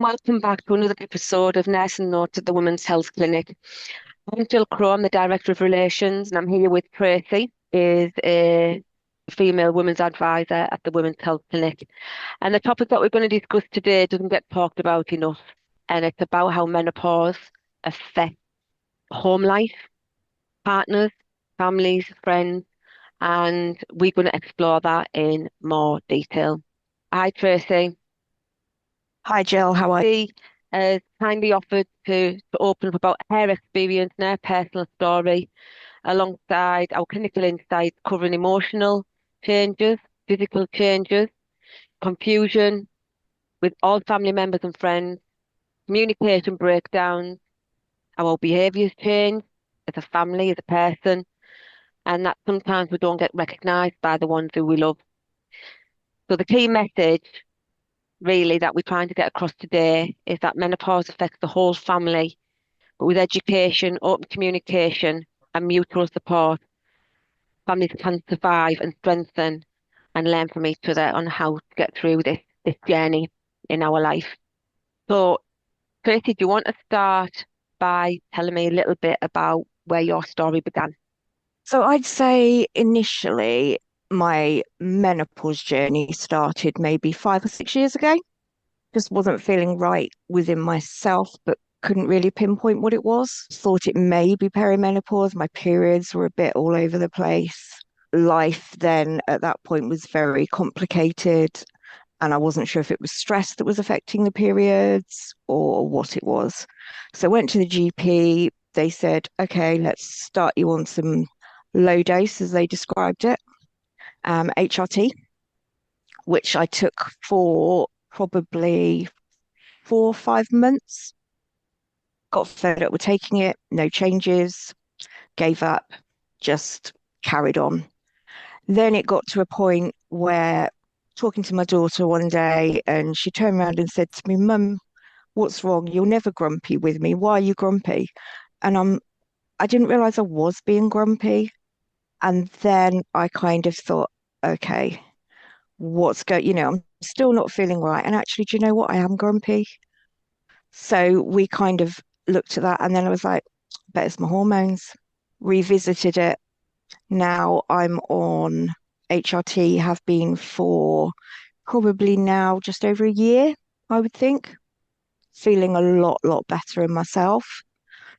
Welcome back to another episode of Nursing Notes at the Women's Health Clinic. I'm Jill Crowe, I'm the Director of Relations, and I'm here with Tracy, is a female women's advisor at the Women's Health Clinic. And the topic that we're going to discuss today doesn't get talked about enough, and it's about how menopause affects home life, partners, families, friends, and we're going to explore that in more detail. Hi, Tracy. Hi Jill, how are you? She has kindly offered to open up about her experience and her personal story alongside our clinical insights covering emotional changes, physical changes, confusion with all family members and friends, communication breakdowns, how our behaviours change as a family, as a person, and that sometimes we don't get recognised by the ones who we love. So the key message really that we're trying to get across today is that menopause affects the whole family. But with education, open communication, and mutual support, families can survive and strengthen and learn from each other on how to get through this journey in our life. So, Tracy, do you want to start by telling me a little bit about where your story began? So I'd say initially my menopause journey started maybe 5 or 6 years ago. Just wasn't feeling right within myself, but couldn't really pinpoint what it was. Thought it may be perimenopause. My periods were a bit all over the place. Life then at that point was very complicated, and I wasn't sure if it was stress that was affecting the periods or what it was. So I went to the GP. They said, okay, let's start you on some low dose, as they described it, HRT, which I took for probably 4 or 5 months. Got fed up with taking it, no changes, gave up, just carried on. Then it got to a point where talking to my daughter one day, and she turned around and said to me, Mum, what's wrong? You're never grumpy with me. Why are you grumpy? And I didn't realize I was being grumpy. And then I kind of thought, okay, I'm still not feeling right. And actually, do you know what? I am grumpy. So we kind of looked at that, and then I was like, bet it's my hormones. Revisited it. Now I'm on HRT, have been for probably now just over a year, I would think. Feeling a lot better in myself.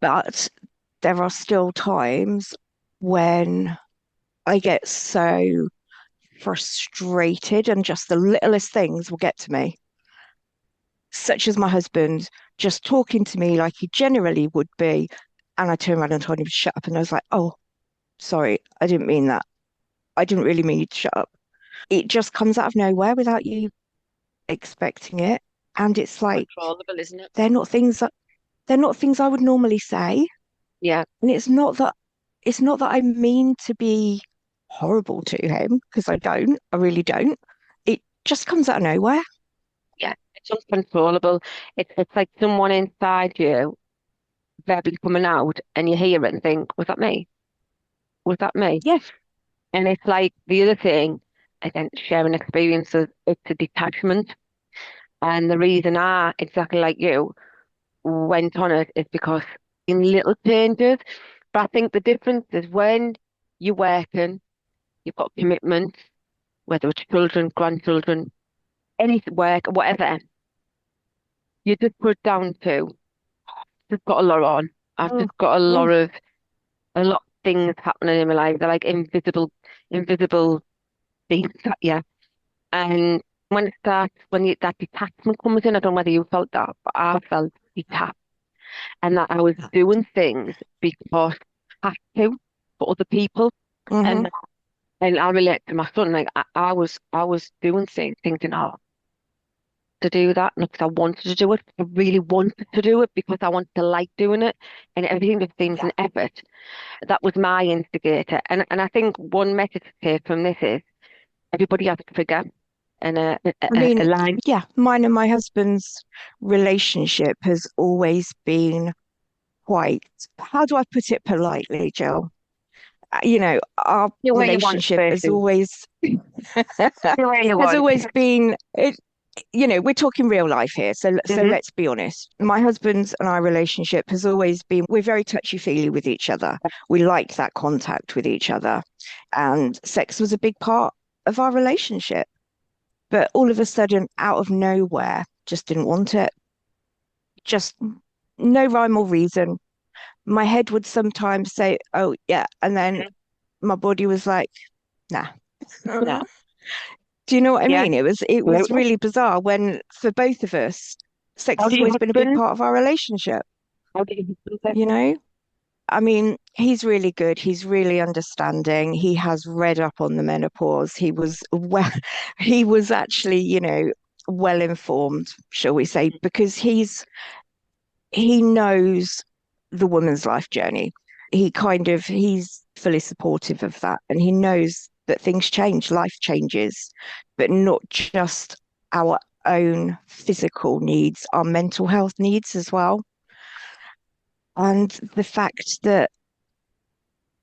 But there are still times when I get so frustrated and just the littlest things will get to me, such as my husband just talking to me like he generally would be. And I turned around and told him to shut up. And I was like, oh, sorry, I didn't mean that. I didn't really mean you to shut up. It just comes out of nowhere without you expecting it. And it's like, Controllable, isn't it? they're not things that they're not things I would normally say. Yeah, And it's not that I mean to be horrible to him, because I don't. I really don't. It just comes out of nowhere. yeah. It's uncontrollable. It's like someone inside you verbally coming out and you hear it and think, was that me? Was that me? Yeah. And it's like the other thing, again, sharing experiences, it's a detachment. And the reason I, exactly like you, went on it is because in little changes. But I think the difference is when you're working, you've got commitments, whether it's children, grandchildren, any work, whatever, you just put it down to, just got a lot on. I've Mm, just got mm, a lot of things happening in my life. They're like invisible things, yeah. And when it starts, that detachment comes in, I don't know whether you felt that, but I felt detached and that I was doing things because I had to for other people. mm-hmm. And I relate to my son, like I was doing things thinking, oh, to do that, not because I wanted to do it. I really wanted to do it because I wanted to like doing it, and everything just seems Yeah. an effort. That was my instigator, and I think one message to take from this is everybody has a trigger and I a mean, line. yeah, mine and my husband's relationship has always been quite, how do I put it politely, Jill? Our The way you want, relationship Tracy. The way you has want. always been it. we're talking real life here. So Hmm. let's be honest. My husband and our relationship has always been, we're very touchy-feely with each other. We like that contact with each other. And sex was a big part of our relationship. But all of a sudden, out of nowhere, just didn't want it. Just no rhyme or reason. My head would sometimes say, "Oh, yeah." And then my body was like, nah. Yeah. Do you know what I Yeah, mean? It was absolutely. really bizarre when for both of us, sex How has do your always been a big husband? part of our relationship, How do your husband take you it? know? I mean, he's really good. He's really understanding. He has read up on the menopause. He was well, he was actually, well informed, shall we say, because he knows the woman's life journey. He's fully supportive of that. And he knows that things change, life changes, but not just our own physical needs, our mental health needs as well. And the fact that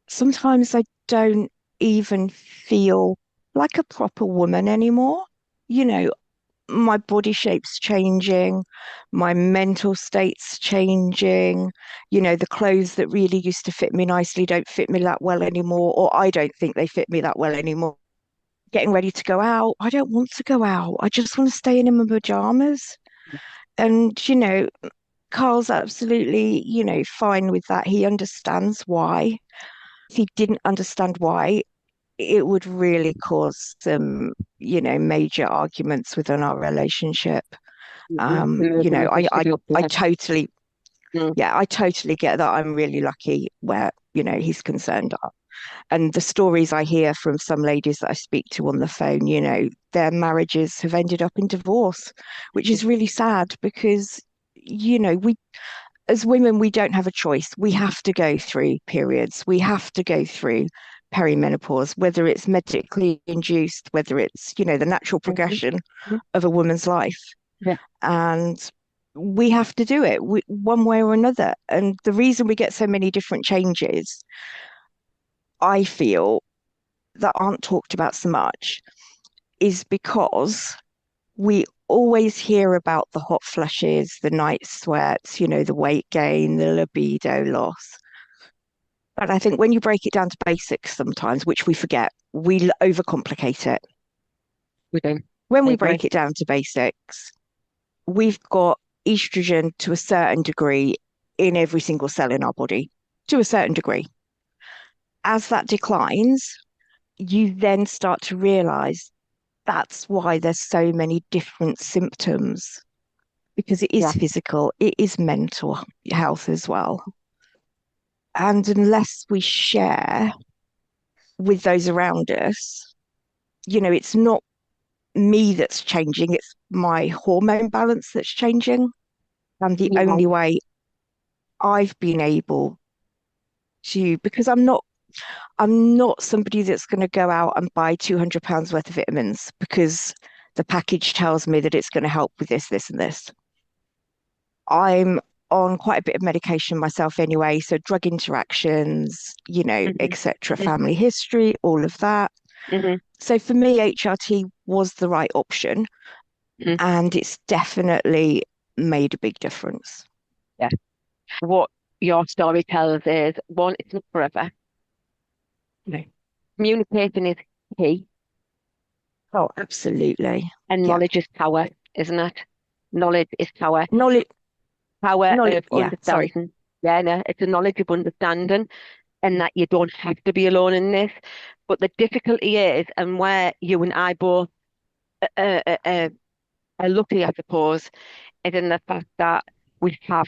sometimes I don't even feel like a proper woman anymore. You know, my body shape's changing, my mental state's changing. The clothes that really used to fit me nicely don't fit me that well anymore, or I don't think they fit me that well anymore. Getting ready to go out, I don't want to go out. I just want to stay in my pajamas. And, Carl's absolutely, fine with that. He understands why. If he didn't understand why, it would really cause some, major arguments within our relationship. Mm-hmm. And You then know, it I, pushes I, you up I there. totally, Mm. yeah, I totally get that. I'm really lucky where, he's concerned. And the stories I hear from some ladies that I speak to on the phone, their marriages have ended up in divorce, which is really sad because, we as women, we don't have a choice. We have to go through periods. We have to go through perimenopause, whether it's medically induced, whether it's, the natural Mhm. progression Mhm. of a woman's life. Yeah. And we have to do it one way or another. And the reason we get so many different changes, I feel, that aren't talked about so much is because we always hear about the hot flushes, the night sweats, the weight gain, the libido loss. But I think when you break it down to basics sometimes, which we forget, we overcomplicate it. We do. When I we agree. break it down to basics, we've got estrogen to a certain degree in every single cell in our body, to a certain degree. As that declines, you then start to realize that's why there's so many different symptoms because it is Yeah. physical, it is mental health as well. And unless we share with those around us, it's not me that's changing, it's my hormone balance that's changing. And the Yeah. only way I've been able to, because I'm not somebody that's going to go out and buy £200 worth of vitamins because the package tells me that it's going to help with this, this, and this. I'm on quite a bit of medication myself anyway, so drug interactions, Hmm. etc., Hmm. family history, all of that. Hmm. So for me, HRT was the right option, Hmm. and it's definitely made a big difference. Yeah. What your story tells is one, it's not forever. No. Communication is key, Oh, absolutely. and Yeah. knowledge is power, isn't it? Knowledge is power. Knowledge, Power knowledge, of yeah, sorry. understanding. Yeah, no, it's a knowledge of understanding, and that you don't have to be alone in this. But the difficulty is, and where you and I both uh, uh, uh, are lucky, I suppose, is in the fact that we have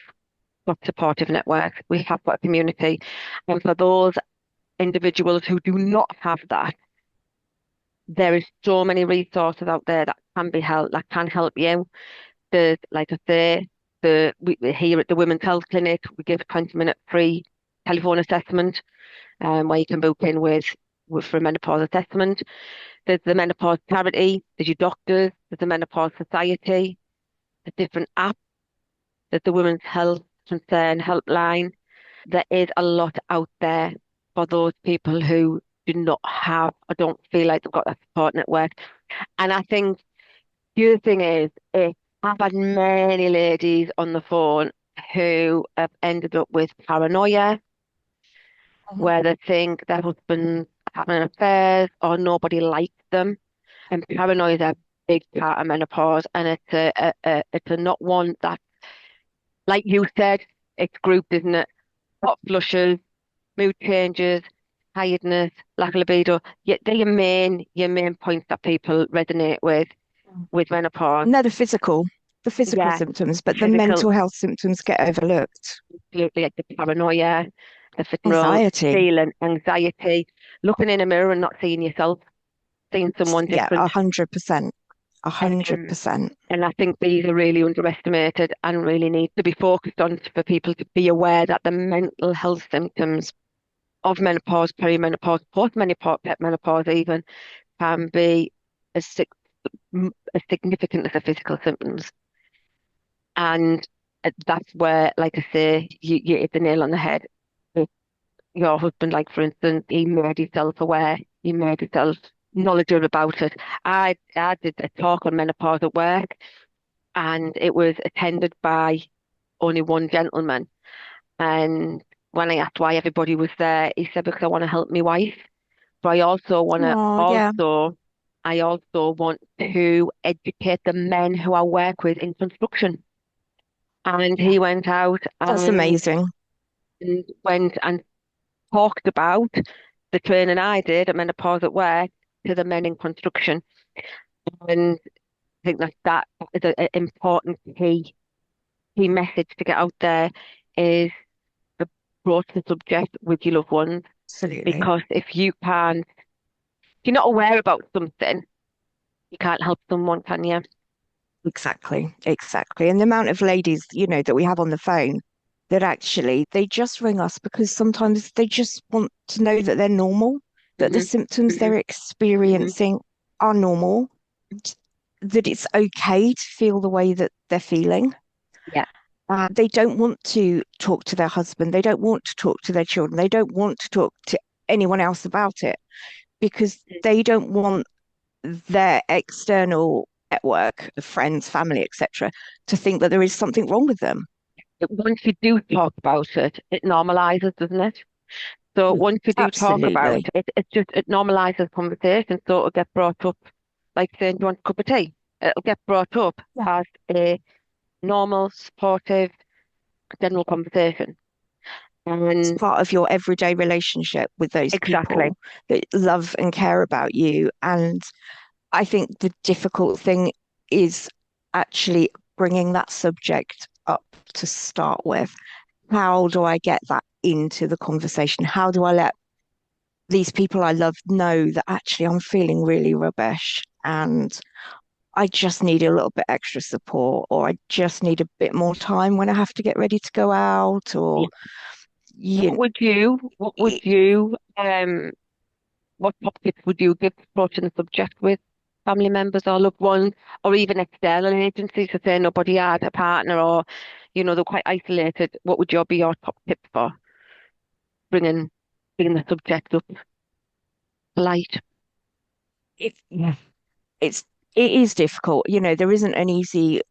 got supportive networks, we have got a community. And for those individuals who do not have that, there is so many resources out there that can be helped, that can help you. The, like I say, we here at the Women's Health Clinic, we give a 20-minute free telephone assessment, where you can book in for a menopause assessment. There's the menopause charity, there's your doctors, there's the menopause society, there's different apps, there's the Women's Health Concern helpline. There is a lot out there for those people who do not have or don't feel like they've got that support network. And I think The other thing is, I've had many ladies on the phone who have ended up with paranoia, Mhm. where they think their husband's having affairs or nobody likes them. And paranoia is a big part of menopause, and it's a not one that, like you said, it's grouped, isn't it? Hot flushes, mood changes, tiredness, lack of libido. Yeah, they're your main points that people resonate with menopause. No, the physical Yeah, symptoms, the but the physical, mental health symptoms get overlooked. absolutely, like the paranoia, the general Anxiety. feeling, anxiety, looking in a mirror and not seeing yourself, seeing someone Yeah, different. 100%. A hundred Um, percent. and I think these are really underestimated and really need to be focused on for people to be aware that the mental health symptoms of menopause, perimenopause, postmenopause, menopause even can be as, as significant as the physical symptoms. And that's where, like I say, you hit the nail on the head. If your husband, like for instance, he made himself aware, he made himself knowledgeable about it. I did a talk on menopause at work, and it was attended by only one gentleman. And when I asked why everybody was there, he said, because I want to help my wife, but Oh, yeah. I also want to educate the men who I work with in construction. And Yeah. he went out That's amazing. and went and talked about the training I did at Menopause at Work to the men in construction. And I think that is an important key message to get out there is the broach the subject with your loved ones. Absolutely. Because if you're not aware about something, you can't help someone, can you? Exactly. Exactly. And the amount of ladies, that we have on the phone that actually they just ring us because sometimes they just want to know that they're normal, that the Hmm. symptoms Hmm. they're Hmm. experiencing are normal, that it's okay to feel the way that they're feeling. Yeah. They don't want to talk to their husband. They don't want to talk to their children. They don't want to talk to anyone else about it because they don't want their external network of friends, family, etc., to think that there is something wrong with them. Once you do talk about it, it normalizes, doesn't it? So Mm. once you do talk about Absolutely. it, it normalizes conversation. So it'll get brought up, like saying, "Do you want a cup of tea?" It'll get brought up Yeah. as a normal, supportive, general conversation. It's And part of your everyday relationship with those exactly, people that love and care about you. And I think the difficult thing is actually bringing that subject up to start with. How do I get that into the conversation? How do I let these people I love know that actually I'm feeling really rubbish and I just need a little bit extra support, or I just need a bit more time when I have to get ready to go out, yeah. or What you, would you, what would it, you, um, what top tips would you give approaching the subject with family members or loved ones, or even external agencies to say nobody had a partner or, they're quite isolated? What would be your top tip for bringing bringing the subject up to light? yeah, it's it is difficult. There isn't an easy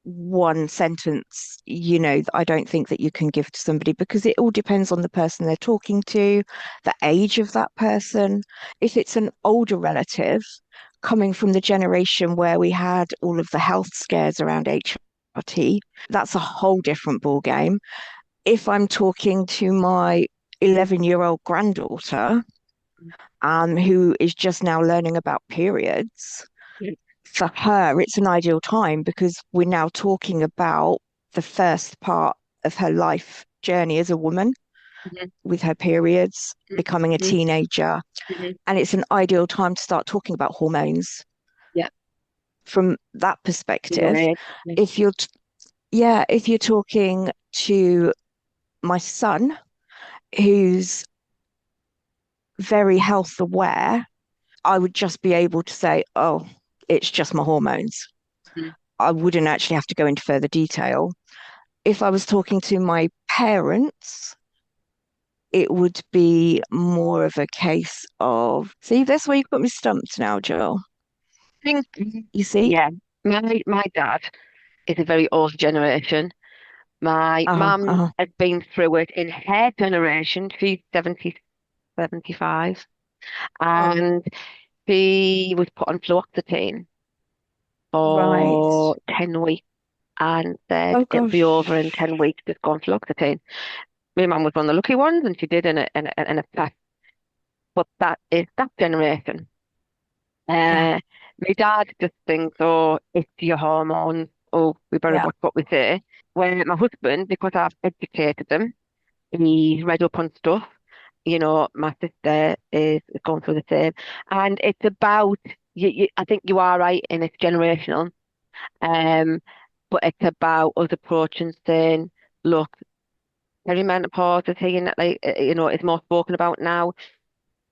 one sentence, that I don't think that you can give to somebody because it all depends on the person they're talking to, the age of that person. If it's an older relative coming from the generation where we had all of the health scares around HRT, that's a whole different ball game. If I'm talking to my 11-year-old granddaughter, who is just now learning about periods, for her, it's an ideal time because we're now talking about the first part of her life journey as a woman Mhm. with her periods, becoming a Mhm. teenager. Mhm. And it's an ideal time to start talking about hormones Yeah, from that your perspective. age. Yeah. If you're, yeah, if you're talking to my son, who's very health aware, I would just be able to say, oh, it's just my hormones. Mhm. I wouldn't actually have to go into further detail. If I was talking to my parents, it would be more of a case of, see, that's where you've got me stumped now, Joel. Think, You see, yeah, My dad is a very old generation. My Uh-huh, mum uh-huh. has been through it in her generation. She's 70, 75, Mm. and she was put on fluoxetine Right. for 10 weeks and said Oh it'll be over in gosh. 10 weeks, just go on fluoxetine. My mum was one of the lucky ones and she did in a fast, but that is that generation. Yeah, My dad just thinks, oh, it's your hormones. Oh, we better yeah, watch what we say. Where my husband, because I've educated him, he's read up on stuff. My sister is going through the same. And it's about, I think you are right, and it's generational. Um, but it's about us approaching saying, look, perimenopause is here, like, is more spoken about now.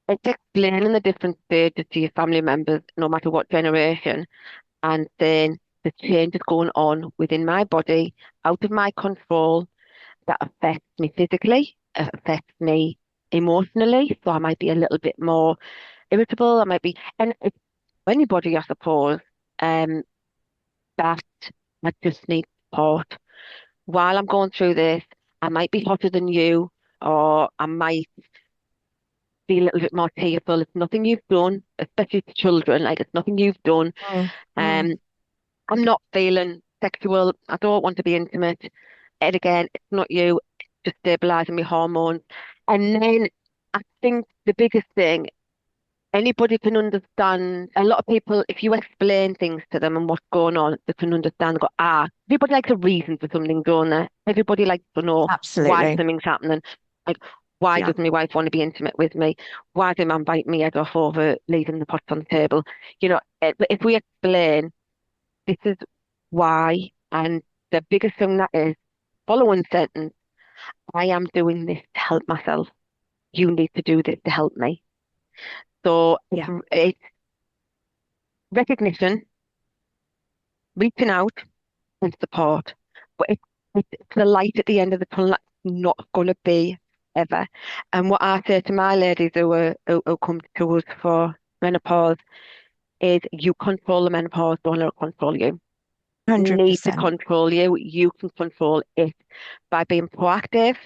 It's explaining the different stages to your family members, no matter what generation, and then the changes going on within my body, out of my control, that affects me physically, affects me emotionally. So I might be a little bit more irritable. I might be, and it's anybody, I suppose, um, that I just need support. While I'm going through this, I might be hotter than you, or I might be a little bit more tearful. It's nothing you've done, especially to children. Like it's nothing you've done. mm, mm, Um, I'm not feeling sexual. I don't want to be intimate. And again, it's not you. It's just stabilizing my hormones. And then I think the biggest thing, anybody can understand. A lot of people, if you explain things to them and what's going on, they can understand. Go, everybody likes a reason for something, don't they? Everybody likes to know why absolutely. something's happening. Like, why Yeah, doesn't my wife want to be intimate with me? Why does my man bite me head off over leaving the pots on the table? If we explain this is why. And the biggest thing that is following sentence, I am doing this to help myself. You need to do this to help me. So yeah, it's recognition, reaching out and support. But it's the light at the end of the tunnel that's not going to be ever. And what I say to my ladies who come to us for menopause is you control the menopause, don't let it control you. Need to 100%. control you. You can control it by being proactive,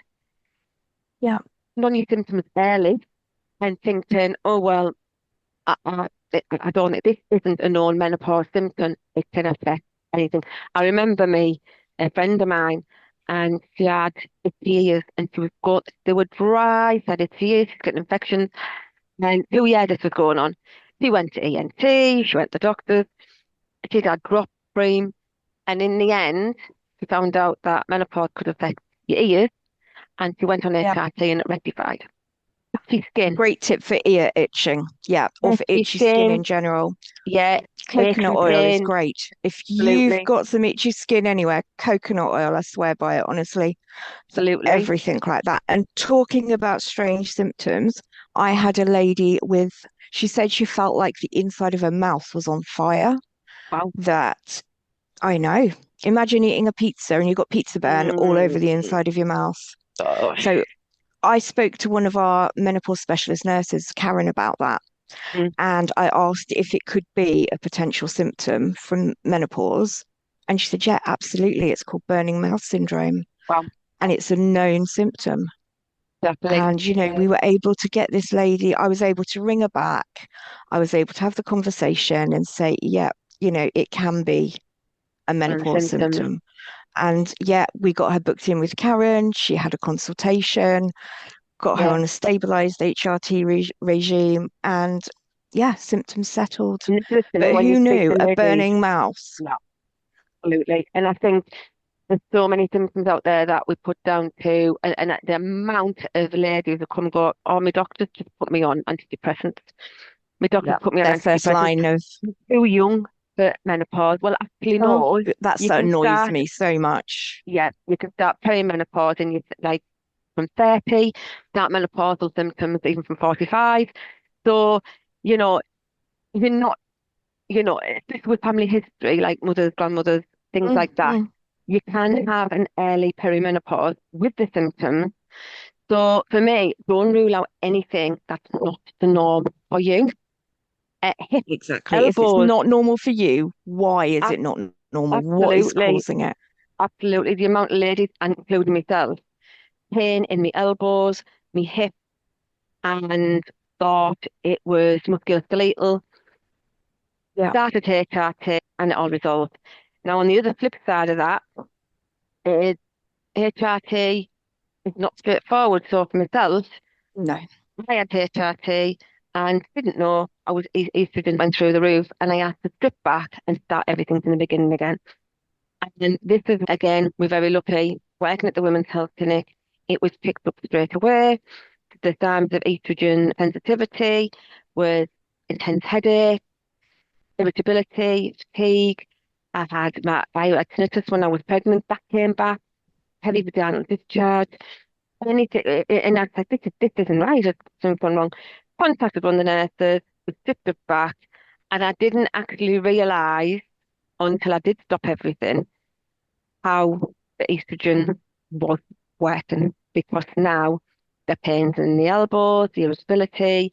Yeah, knowing your symptoms early, and thinking, oh, well, I don't think this isn't a known menopause symptom. It can affect anything. I remember a friend of mine, and she had itchy ears, and they were dry, she had itchy ears, she's getting infections, and 2 years this was going on. She went to ENT, she went to the doctors, she had drop cream, and in the end, she found out that menopause could affect your ears, and she went on yeah. HRT and it rectified. Itchy skin. Great tip for ear itching. Yeah, or for Itchy itchy skin skin. in general. Yeah, aches Coconut and oil is pains. great. If you've Absolutely. got some itchy skin anywhere, coconut oil, I swear by it, honestly, for Absolutely. everything like that. And talking about strange symptoms, I had a lady she said she felt like the inside of her mouth was on fire. Wow. That I know. Imagine eating a pizza and you've got pizza burn all over the Mm, inside of your mouth. gosh. So I spoke to one of our menopause specialist nurses, Karen, about that. Mm, And I asked if it could be a potential symptom from menopause. And she said, yeah, absolutely. It's called burning mouth syndrome. wow. And it's a known symptom. Definitely. And, we were able to get this lady, I was able to ring her back. I was able to have the conversation and say, yeah, it can be a And menopause symptoms. symptom. And yeah, we got her booked in with Karen. She had a consultation, got her Yeah. on a stabilized HRT regime, and yeah, symptoms settled. Listen, But when you who speak knew to a ladies, burning mouth? yeah, absolutely. And I think there's so many symptoms out there that we put down to, and the amount of ladies who come and go, oh, my doctor's just put me on antidepressants. My doctor's Yeah, put me on their first antidepressants. line of, I'm too young for menopause. Well, actually, oh, no. that You can annoys start, me so much. yeah, you can start perimenopause and you like from 30, start menopausal symptoms even from 45. So, you know, you're not, especially with family history, like mothers, grandmothers, things Mm, like that, mm. you can have an early perimenopause with the symptoms. So for me, don't rule out anything that's not the norm for you. Hip, Exactly. If it's elbows, not normal for you, why is ab it not normal? What is absolutely, causing it? absolutely. The amount of ladies, and including myself, pain in my elbows, my hip, and thought it was musculoskeletal. Yeah. Started HRT, and it all resolved. Now, on the other flip side of that is HRT is not straightforward. So for myself, No. I had HRT and didn't know I was estrogen went through the roof, and I had to strip back and start everything from the beginning again. And this is again, we're very lucky working at the Women's Health Clinic. It was picked up straight away. The signs of estrogen sensitivity was intense headache, irritability, fatigue. I had my tinnitus when I was pregnant. That came back. Heavy vaginal discharge. Anything, and I was like, this isn't right. There's something wrong. Contacted one of the nurses, was stripped it back, and I didn't actually realise until I did stop everything how the estrogen was working, because now the pains in the elbows, the irritability,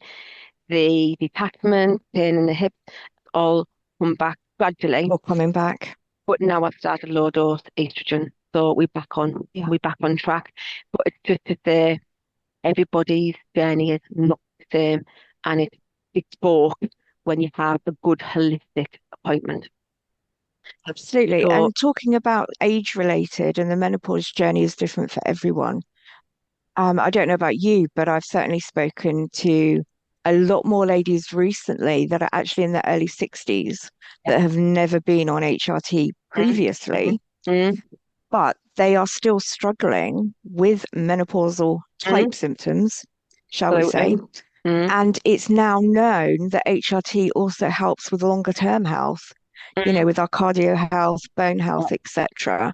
the detachment, pain in the hip, all come back gradually. All coming back. But now I've started low dose estrogen, so Yeah. we're back on track. But it's just to say everybody's journey is not the same, and it's both when you have a good holistic appointment. Absolutely. So And talking about age related and the menopause journey is different for everyone. I don't know about you, but I've certainly spoken to a lot more ladies recently that are actually in their early 60s yeah. that have never been on HRT Mm, mm, previously, mm, but they are still struggling with menopausal mm, type symptoms, shall we absolutely. say. Mm, And it's now known that HRT also helps with longer term health, mm, with our cardio health, bone yeah. health, etc.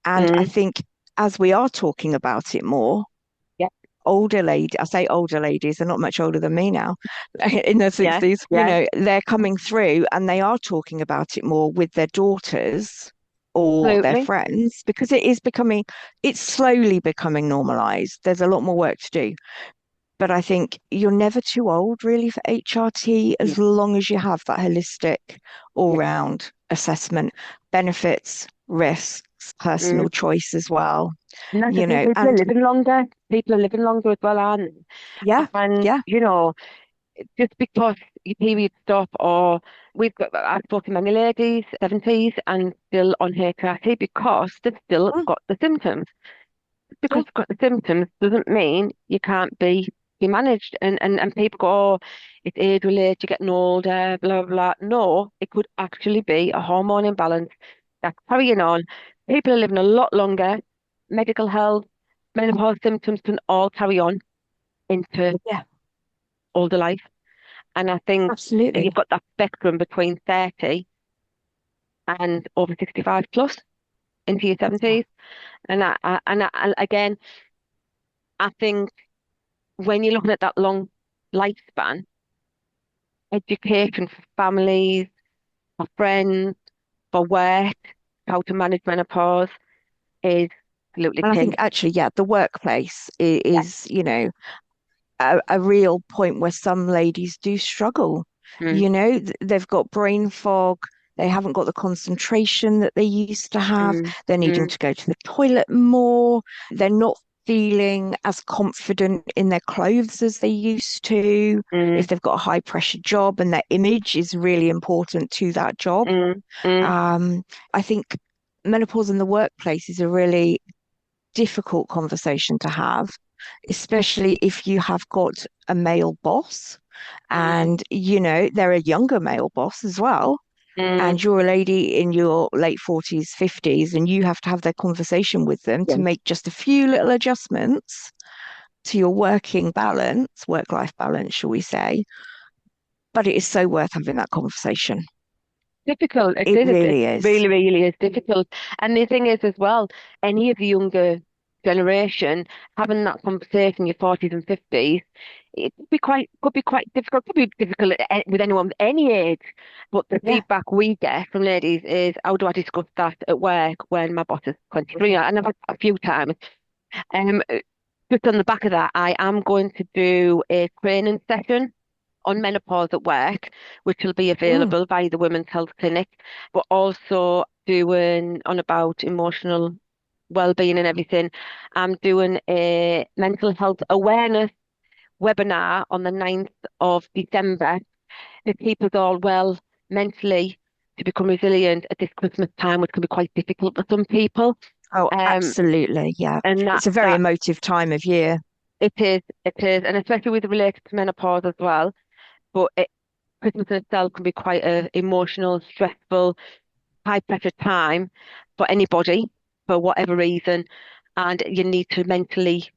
And I Mm, think as we are talking about it more, yeah. I say older ladies, they're not much older than me now, in their Yes. 60s, Yes. they're coming through and they are talking about it more with their daughters or their Absolutely. friends because it's slowly becoming normalized. There's a lot more work to do. But I think you're never too old really for HRT Yeah. as long as you have that holistic all Yeah. round assessment, benefits, risks, Mm. personal choice as well, And that's the thing, people are and living longer. People are living longer as well, aren't they? yeah, And, yeah. just because your period stop, or I've spoken to many ladies, 70s, and still on HRT because they've still Mm, got the symptoms. Because yeah. you've got the symptoms doesn't mean you can't be managed. And people go, oh, it's age related, you're getting older, blah, blah, blah. No, it could actually be a hormone imbalance that's carrying on. People are living a lot longer. Medical health, menopause symptoms can all carry on into Yeah, older life. And I think you've absolutely. got that spectrum between 30 and over 65 plus into your Yeah. 70s. And again, I think when you're looking at that long lifespan, education for families, for friends, for work, how to manage menopause is absolutely And I think key. actually, yeah, the workplace Yeah. is, a real point where some ladies do struggle. Mm, They've got brain fog, they haven't got the concentration that they used to have, mm, they're needing mm, to go to the toilet more, they're not feeling as confident in their clothes as they used to. mm, If they've got a high pressure job and their image is really important to that job. mm, mm, Um, I think menopause in the workplace is a really difficult conversation to have, especially if you have got a male boss mm, and, they're a younger male boss as well. mm. And you're a lady in your late 40s, 50s, and you have to have that conversation with them Yeah. to make just a few little adjustments to your work-life balance, shall we say. But it is so worth having that conversation. Difficult. It It is. It really is. really, really is difficult. And the thing is, as well, any of the younger generation having that conversation in your 40s and 50s, it could be quite difficult. Could be difficult with anyone of any age. But the Yeah. feedback we get from ladies is, how do I discuss that at work when my boss is 23? Mhm. And I've had a few times. Um, just on the back of that, I am going to do a training session on menopause at work, which will be Mm. available by the Women's Health Clinic, but also doing on about emotional well-being and everything. I'm doing a mental health awareness webinar on the 9th of December to keep us all well mentally, to become resilient at this Christmas time, which can be quite difficult for some people. Oh, Um, absolutely. Yeah. and that It's a very that emotive time of year. it is, and especially with related to menopause as well. But Christmas in itself can be quite a emotional, stressful, high pressure time for anybody for whatever reason, and you need to mentally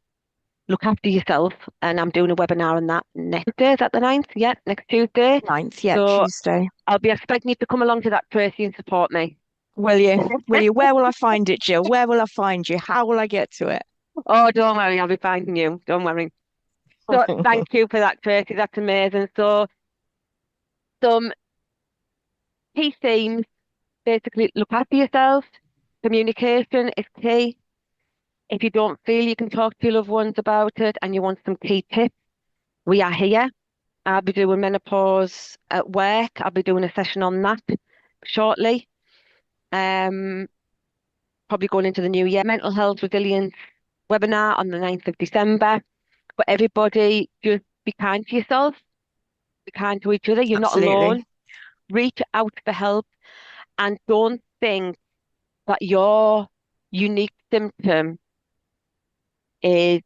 look after yourself. And I'm doing a webinar on that next Tuesday. Is that the 9th? Yeah, next Tuesday. Ninth, yeah, So Tuesday. I'll be expecting you to come along to that, Tracy, and support me. Will you? Will you? Where will I find it, Jill? Where will I find you? How will I get to it? Oh, don't worry, I'll be finding you. Don't worry. So thank you for that, Tracy. That's amazing. So some key themes, basically look after yourself. Communication is key. If you don't feel you can talk to your loved ones about it and you want some key tips, we are here. I'll be doing menopause at work. I'll be doing a session on that shortly. Um, Probably going into the new year. Mental health resilience webinar on the 9th of December. But everybody, just be kind to yourself, be kind to each other. You're not Absolutely. alone. Reach out for help and don't think that your unique symptom is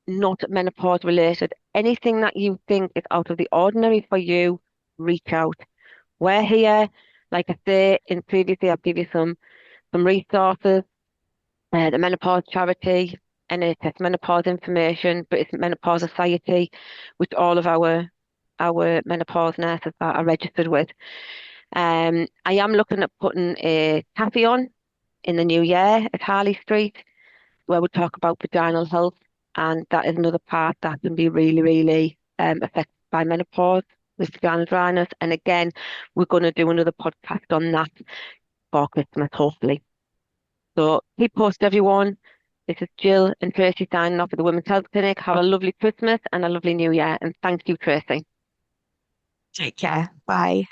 not menopause related. Anything that you think is out of the ordinary for you, reach out. We're here, like I say, in previously, I'll give you some resources, the Menopause Charity, NHS Menopause Information, British Menopause Society, which all of our menopause nurses are registered with. I am looking at putting a cafe on in the new year at Harley Street, where we talk about vaginal health, and that is another part that can be really, really affected by menopause with vaginal dryness. And again, we're going to do another podcast on that for Christmas, hopefully. So keep posted, everyone. This is Jill and Tracy signing off at the Women's Health Clinic. Have a lovely Christmas and a lovely New Year, and thank you, Tracy. Take care. Bye.